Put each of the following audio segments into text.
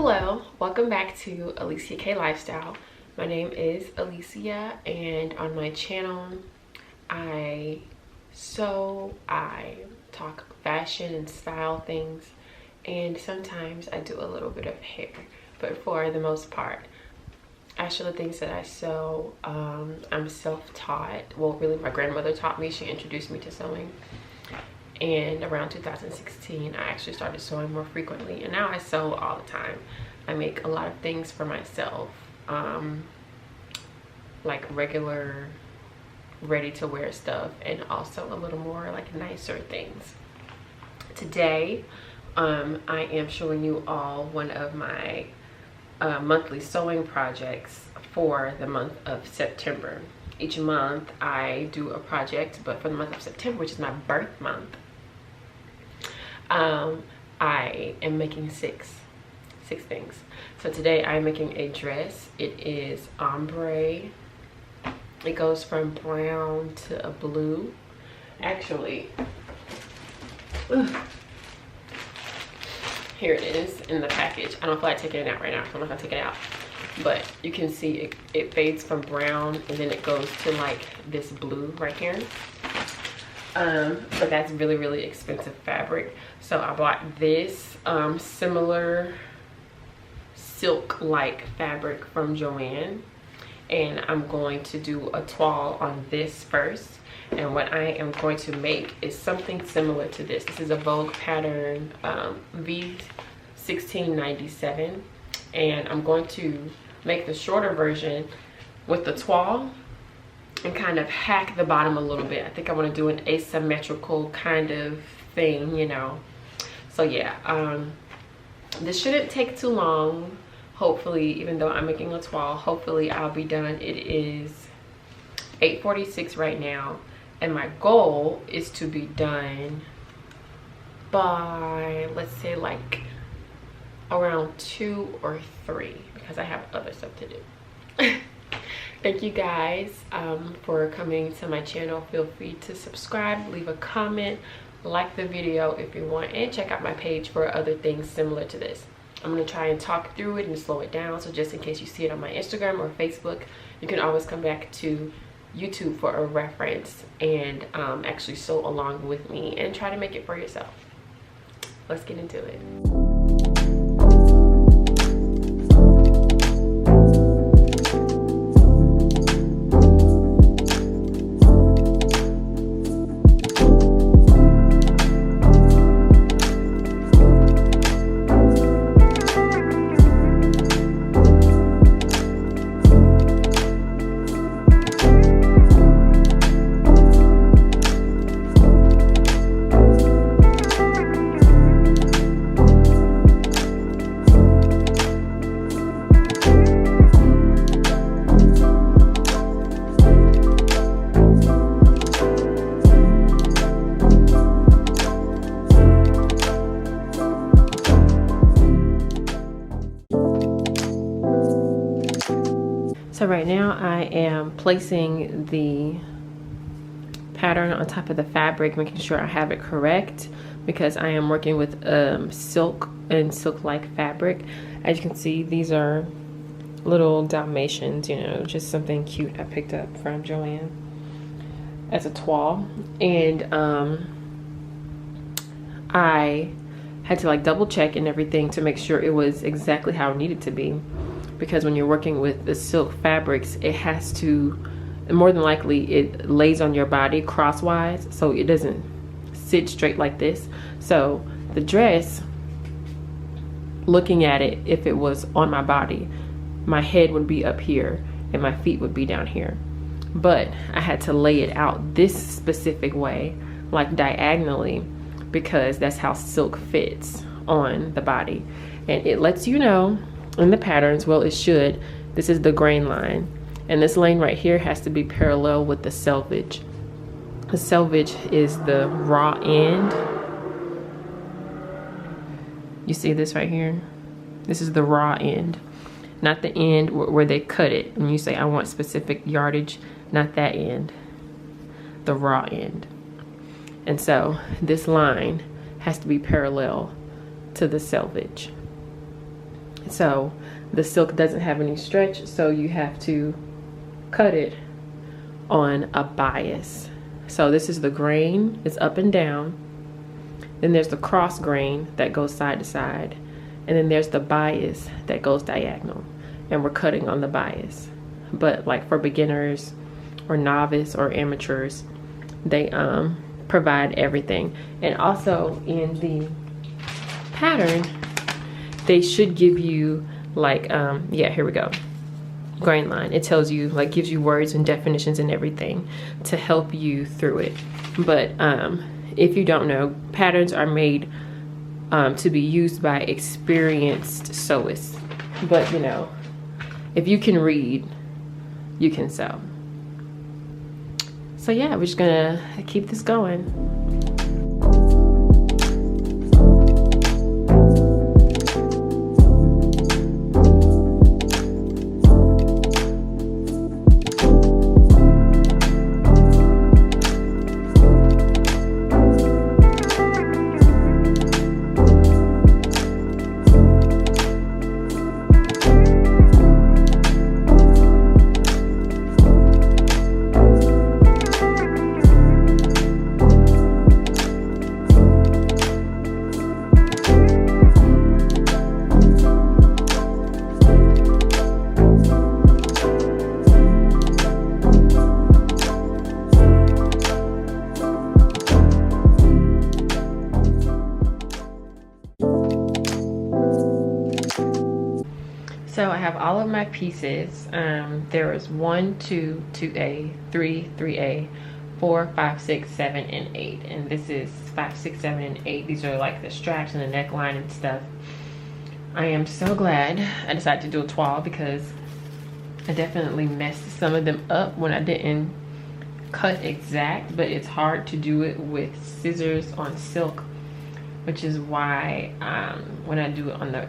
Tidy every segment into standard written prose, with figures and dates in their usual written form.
Hello, welcome back to Allyssa K Lifestyle. My name is Allyssa, and on my channel I talk fashion and style things, and sometimes I do a little bit of hair, but for the most part actually the things that I sew, I'm self-taught. Well, really my grandmother taught me. She introduced me to sewing, and around 2016 I actually started sewing more frequently, and now I sew all the time. I make a lot of things for myself, like regular ready-to-wear stuff, and also a little more like nicer things. Today I am showing you all one of my monthly sewing projects for the month of September. Each month I do a project, but for the month of September, which is my birth month, I am making six things. So today I'm making a dress. It is ombre. It goes from brown to a blue. Actually, here it is in the package. I don't feel like taking it out right now, so I'm not gonna take it out. But you can see it fades from brown, and then it goes to like this blue right here. But that's really expensive fabric. So I bought this similar silk-like fabric from Joann, and I'm going to do a toile on this first. And what I am going to make is something similar to this. This is a Vogue pattern, V1697, and I'm going to make the shorter version with the toile and kind of hack the bottom a little bit. I think I want to do an asymmetrical kind of thing, you know. So yeah, this shouldn't take too long. Hopefully, even though I'm making a toile, hopefully I'll be done. It is 8:46 right now, and my goal is to be done by, let's say, like around 2 or 3, because I have other stuff to do. Thank you guys for coming to my channel. Feel free to subscribe, leave a comment, like the video if you want, and check out my page for other things similar to this. I'm going to try and talk through it and slow it down, so just in case you see it on my Instagram or Facebook, you can always come back to YouTube for a reference and actually sew along with me and try to make it for yourself. Let's get into it. So right now I am placing the pattern on top of the fabric, making sure I have it correct, because I am working with silk and silk-like fabric. As you can see, these are little Dalmatians, you know, just something cute I picked up from Joann as a toile. And I had to like double check and everything to make sure it was exactly how it needed to be, because when you're working with the silk fabrics, it has to, more than likely it lays on your body crosswise, so it doesn't sit straight like this. So the dress, looking at it, if it was on my body, my head would be up here and my feet would be down here, but I had to lay it out this specific way, like diagonally, because that's how silk fits on the body. And it lets you know in the patterns, well, it should, this is the grain line, and this lane right here has to be parallel with the selvage. The selvage is the raw end. You see this right here? This is the raw end, not the end where they cut it and you say I want specific yardage, not that end, the raw end. And so this line has to be parallel to the selvage. So the silk doesn't have any stretch, so you have to cut it on a bias. So this is the grain, it's up and down. Then there's the cross grain that goes side to side. And then there's the bias that goes diagonal. And we're cutting on the bias. But like for beginners or novice or amateurs, they provide everything. And also in the pattern, they should give you like, yeah, here we go. Grain line. It tells you, like, gives you words and definitions and everything to help you through it. But if you don't know, patterns are made to be used by experienced sewists. But you know, if you can read, you can sew. So yeah, we're just gonna keep this going. So I have all of my pieces. There is 1, 2, 2A, 3, 3A, 4, 5, 6, 7, and 8. And this is 5, 6, 7, and 8. These are like the straps and the neckline and stuff. I am so glad I decided to do a toile because I definitely messed some of them up when I didn't cut exact, but it's hard to do it with scissors on silk, which is why when I do it on the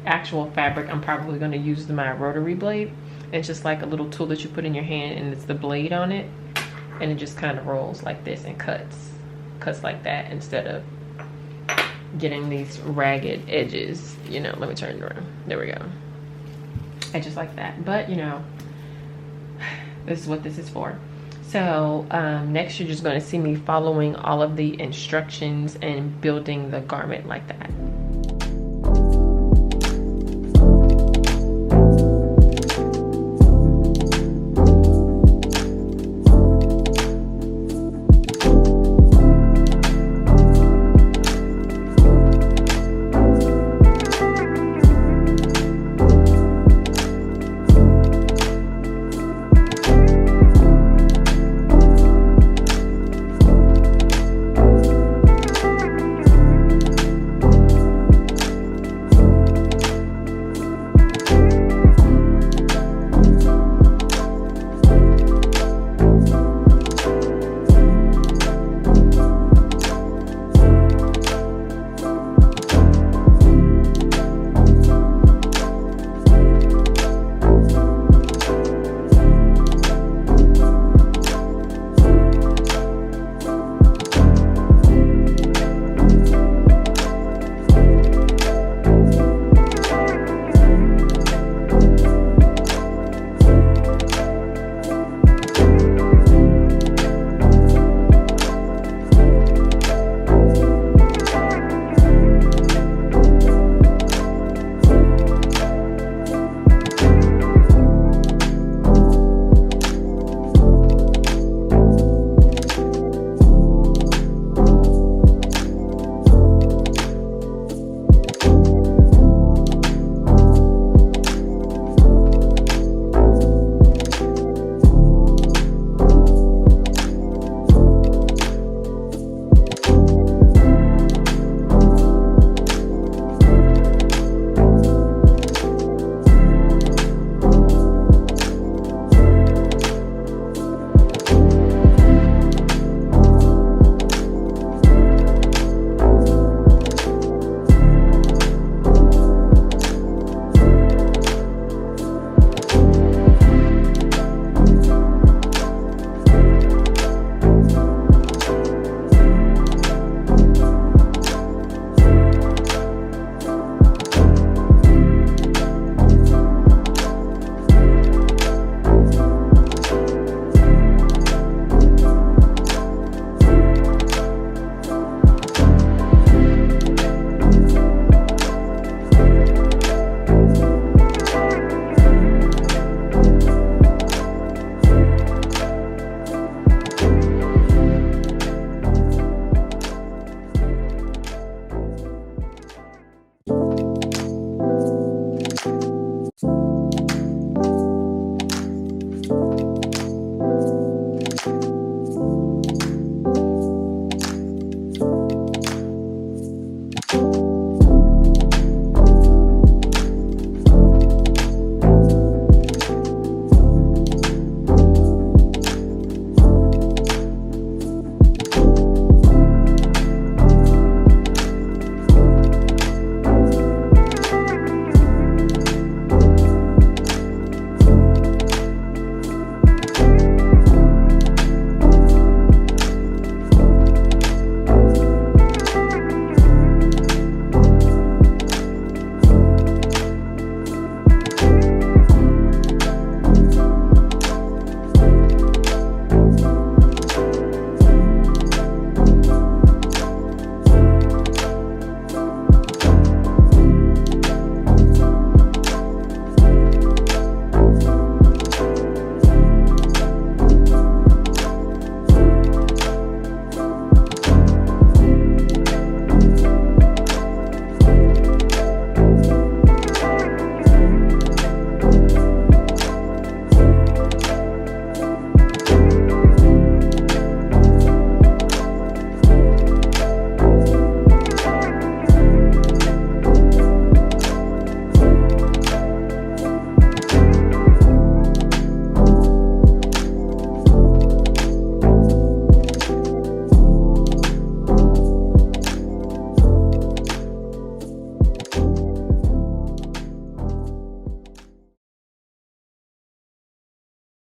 actual fabric, I'm probably going to use my rotary blade. It's just like a little tool that you put in your hand, and it's the blade on it, and it just kind of rolls like this and cuts like that, instead of getting these ragged edges, you know. Let me turn it around. There we go. Edges like that. But you know, this is what this is for. So next you're just going to see me following all of the instructions and building the garment like that.